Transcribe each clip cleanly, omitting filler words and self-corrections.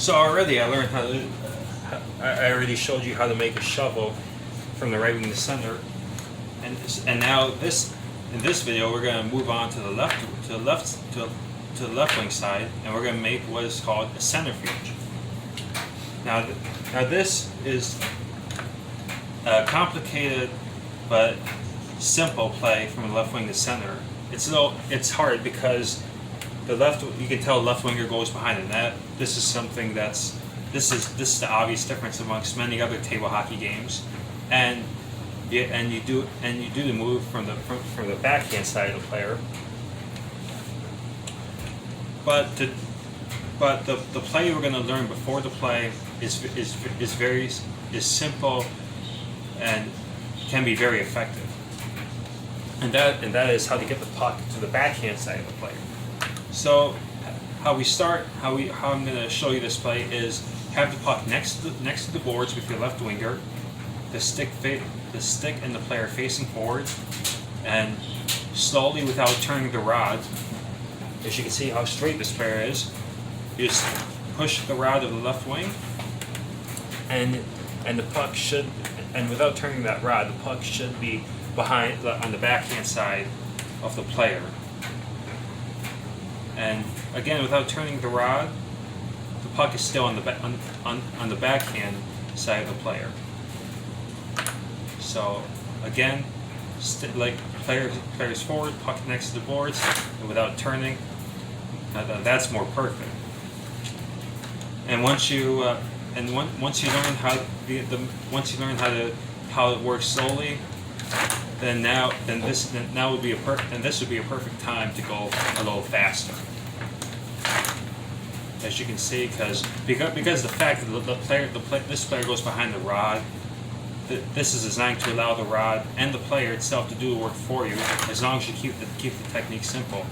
So already I learned how to. I already showed you how to make a shovel from the right wing to center, and now in this video we're going to move on to the left wing side, and we're going to make what is called a centrifuge. Now this is a complicated but simple play from the left wing to center. It's hard because you can tell the left winger goes behind the net. This is something this is the obvious difference amongst many other table hockey games, and you do the move from the backhand side of the player. But the play we're going to learn before the play is simple and can be very effective. And that is how to get the puck to the backhand side of the player. So how I'm going to show you this play is have the puck next to the boards with your left winger, the stick and the player facing forward, and slowly without turning the rod. As you can see how straight this player is, you just push the rod of the left wing, and the puck should, and without turning that rod, the puck should be behind on the backhand side of the player. And again, without turning the rod, the puck is still on the backhand side of the player. So again, like players forward, puck next to the boards, and without turning. That's more perfect. And once you learn how it works slowly, this would be a perfect time to go a little faster. As you can see, because the fact that this player goes behind the rod, this is designed to allow the rod and the player itself to do the work for you, as long as you keep the technique simple.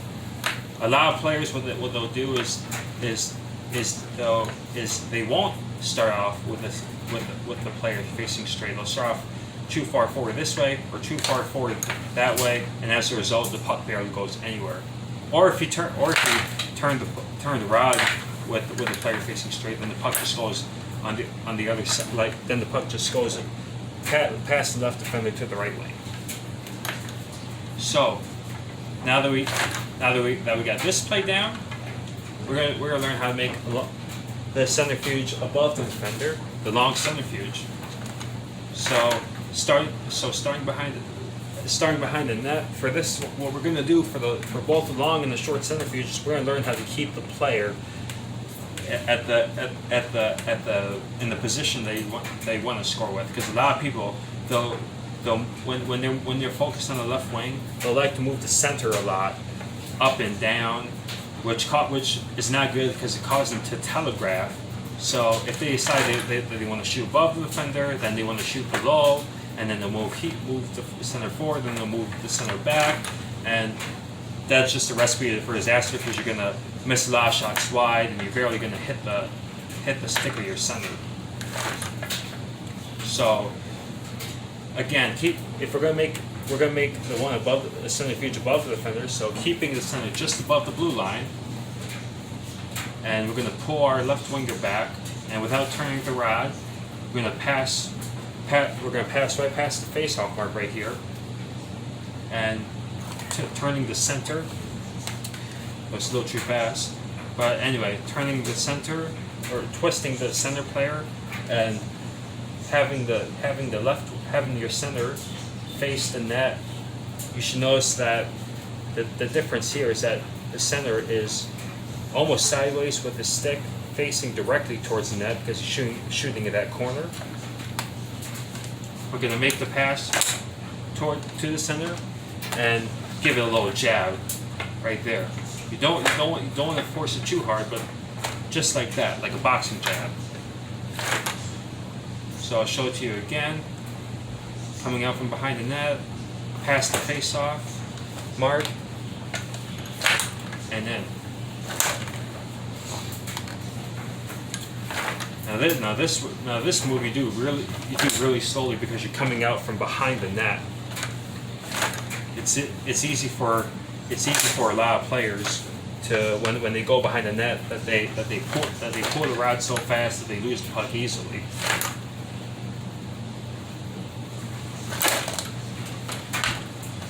A lot of players, what they'll do is they won't start off with the player facing straight. They'll start off too far forward this way or too far forward that way, and as a result, the puck barely goes anywhere. Or if you turn the rod with the player facing straight, then the puck just goes on the other side. Then the puck just goes past the left defender to the right lane. So now that we got this play down, we're gonna learn how to make the centrifuge above the defender, the long centrifuge. So starting behind the net, for this, what we're gonna do for both the long and the short centrifuge is we're gonna learn how to keep the player in the position they want to score with. Because a lot of people, when they're focused on the left wing, they'll like to move the center a lot, up and down, which is not good because it causes them to telegraph. So if they decide they want to shoot above the defender, then they want to shoot below, and then they'll move the center forward, then they'll move the center back, and that's just a recipe for disaster because you're gonna miss a lot of shots wide, and you're barely gonna hit the stick of your center. So again, if we're gonna make the one above the centrifuge above the defender, so keeping the center just above the blue line, and we're gonna pull our left winger back, and without turning the rod, we're gonna pass right past the face-off mark right here, and turning the center. It's a little too fast, but anyway, turning the center or twisting the center player, and having your center face the net. You should notice that the difference here is that the center is almost sideways with the stick facing directly towards the net because you're shooting at that corner. We're going to make the pass to the center and give it a little jab right there. You don't want to force it too hard, but just like that, like a boxing jab. So I'll show it to you again. Coming out from behind the net, past the face-off mark, and then. Now this move you do really slowly because you're coming out from behind the net. It's easy for a lot of players to when they go behind the net that they pull the rod so fast that they lose the puck easily.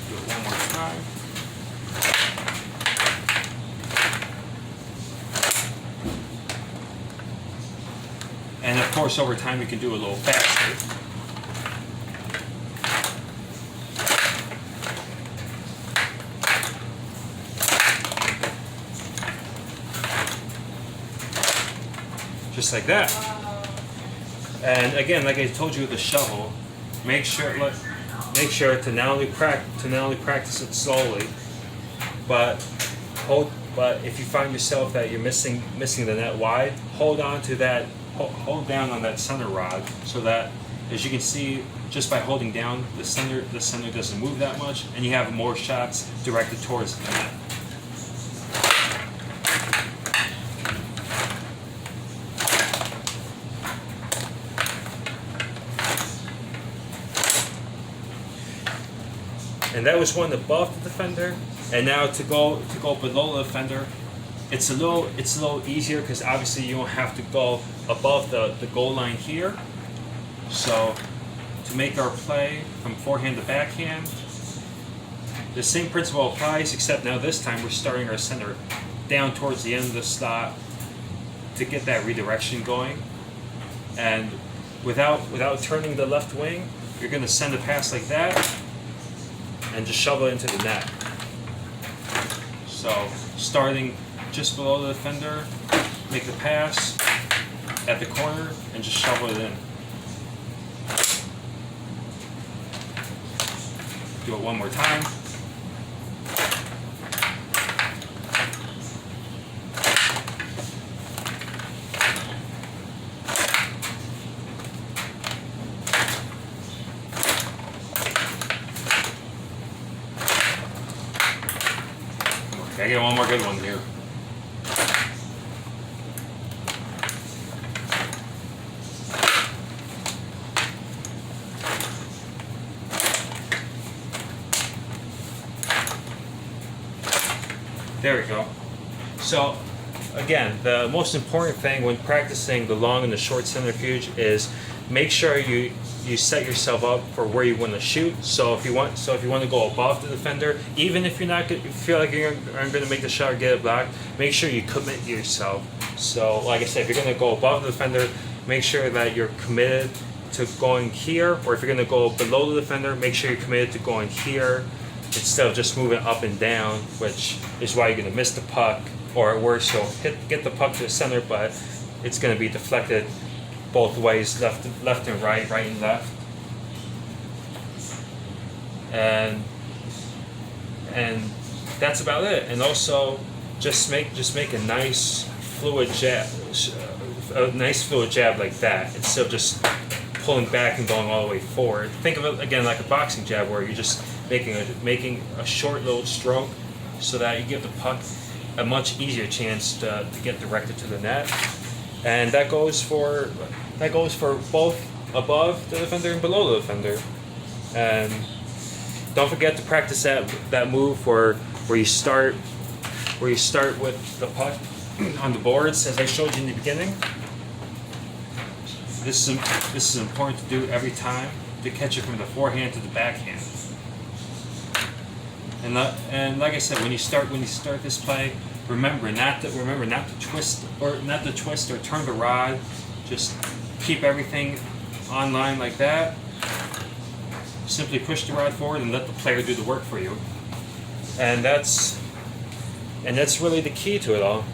Do it one more time. And of course, over time you can do a little faster. Just like that. And again, like I told you with the shovel, make sure to not only practice it slowly, but if you find yourself that you're missing the net wide, hold on to that, hold down on that center rod, so that, as you can see, just by holding down the center doesn't move that much, and you have more shots directed towards the net. And that was one above the defender, and now to go below the defender, it's a little easier because obviously you don't have to go above the goal line here. So to make our play from forehand to backhand, the same principle applies, except now this time we're starting our center down towards the end of the slot to get that redirection going. And without turning the left wing, you're going to send a pass like that and just shovel it into the net. So starting just below the defender, make the pass at the corner and just shovel it in. Do it one more time. I get one more good one here. There we go. So again, the most important thing when practicing the long and the short centrifuge is make sure you set yourself up for where you want to shoot. So if you want to go above the defender, even if you feel like you aren't going to make the shot or get it blocked, make sure you commit yourself. So like I said, if you're going to go above the defender, make sure that you're committed to going here, or if you're going to go below the defender, make sure you're committed to going here instead of just moving up and down, which is why you're going to miss the puck, or worse, you'll get the puck to the center, but it's going to be deflected both ways, left and right and left, and that's about it. And also, just make a nice fluid jab like that, instead of just pulling back and going all the way forward. Think of it again like a boxing jab, where you're just making a short little stroke, so that you give the puck a much easier chance to get directed to the net. And that goes for both above the defender and below the defender. And don't forget to practice that move where you start with the puck on the boards, as I showed you in the beginning. This is important to do every time, to catch it from the forehand to the backhand. And like I said, when you start this play, remember not to twist or turn the rod. Just keep everything on line like that. Simply push the rod forward and let the player do the work for you. And that's really the key to it all.